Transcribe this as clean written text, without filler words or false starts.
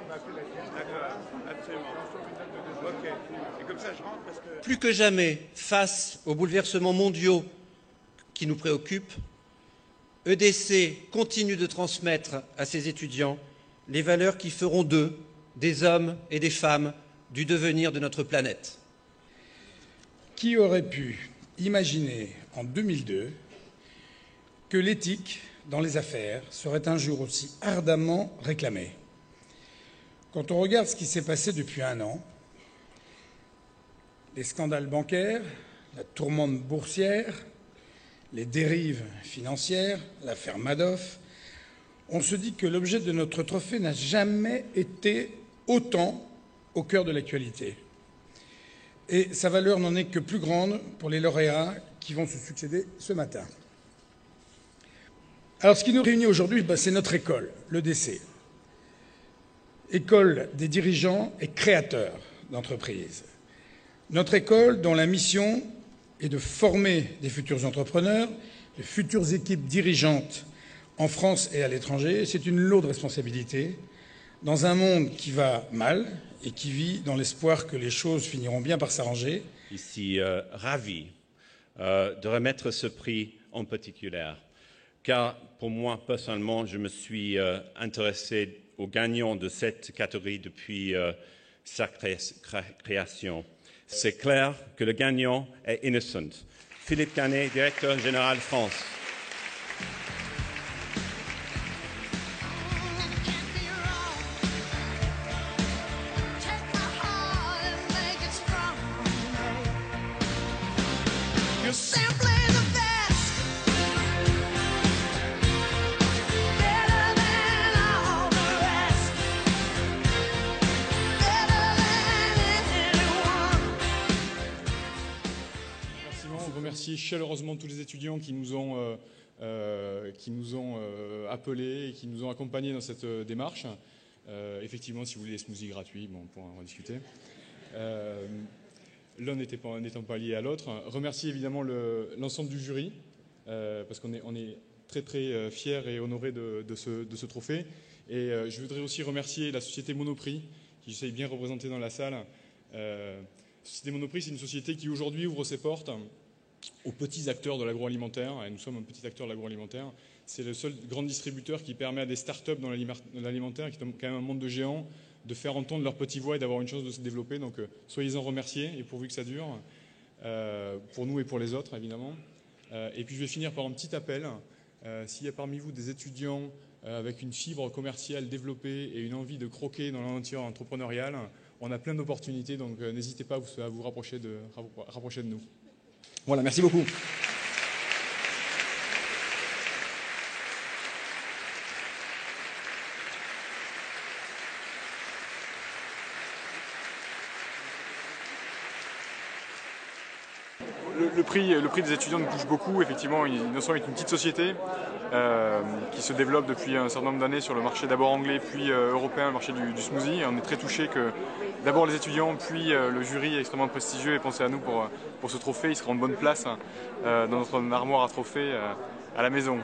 D'accord, absolument. Ok. Et comme ça, je rentre parce que... Plus que jamais, face aux bouleversements mondiaux qui nous préoccupent, EDC continue de transmettre à ses étudiants les valeurs qui feront d'eux des hommes et des femmes du devenir de notre planète. Qui aurait pu imaginer en 2002 que l'éthique dans les affaires serait un jour aussi ardemment réclamée? Quand on regarde ce qui s'est passé depuis un an, les scandales bancaires, la tourmente boursière, les dérives financières, l'affaire Madoff, on se dit que l'objet de notre trophée n'a jamais été autant au cœur de l'actualité. Et sa valeur n'en est que plus grande pour les lauréats qui vont se succéder ce matin. Alors, ce qui nous réunit aujourd'hui, c'est notre école, l'EDC. École des dirigeants et créateurs d'entreprises. Notre école dont la mission est de former des futurs entrepreneurs, de futures équipes dirigeantes en France et à l'étranger. C'est une lourde responsabilité dans un monde qui va mal et qui vit dans l'espoir que les choses finiront bien par s'arranger. Ici, ravi de remettre ce prix en particulier, car pour moi, personnellement, je me suis intéressé aux gagnants de cette catégorie depuis sa création. C'est clair que le gagnant est Innocent. Philippe Canet, directeur général France. On remercie chaleureusement tous les étudiants qui nous ont appelés et qui nous ont accompagnés dans cette démarche. Effectivement, si vous voulez des smoothies gratuits, on pourra en discuter. L'un n'étant pas lié à l'autre. Remercier évidemment l'ensemble du jury, parce qu'on est très très fiers et honorés de ce trophée. Et je voudrais aussi remercier la société Monoprix, qui j'essaye bien représentée dans la salle. La société Monoprix, c'est une société qui aujourd'hui ouvre ses portes aux petits acteurs de l'agroalimentaire, et nous sommes un petit acteur de l'agroalimentaire. C'est le seul grand distributeur qui permet à des start-up dans l'alimentaire, qui est quand même un monde de géants, de faire entendre leur petite voix et d'avoir une chance de se développer. Donc soyez-en remerciés et pourvu que ça dure, pour nous et pour les autres évidemment. Et puis je vais finir par un petit appel. S'il y a parmi vous des étudiants avec une fibre commerciale développée et une envie de croquer dans l'aventure entrepreneuriale, on a plein d'opportunités, donc n'hésitez pas à vous rapprocher de nous. Voilà, merci beaucoup. Le prix des étudiants nous touche beaucoup. Effectivement, Innocent est une petite société qui se développe depuis un certain nombre d'années sur le marché d'abord anglais puis européen, le marché du smoothie. Et on est très touchés que d'abord les étudiants puis le jury extrêmement prestigieux ait pensé à nous pour ce trophée. Il sera en bonne place dans notre armoire à trophées à la maison.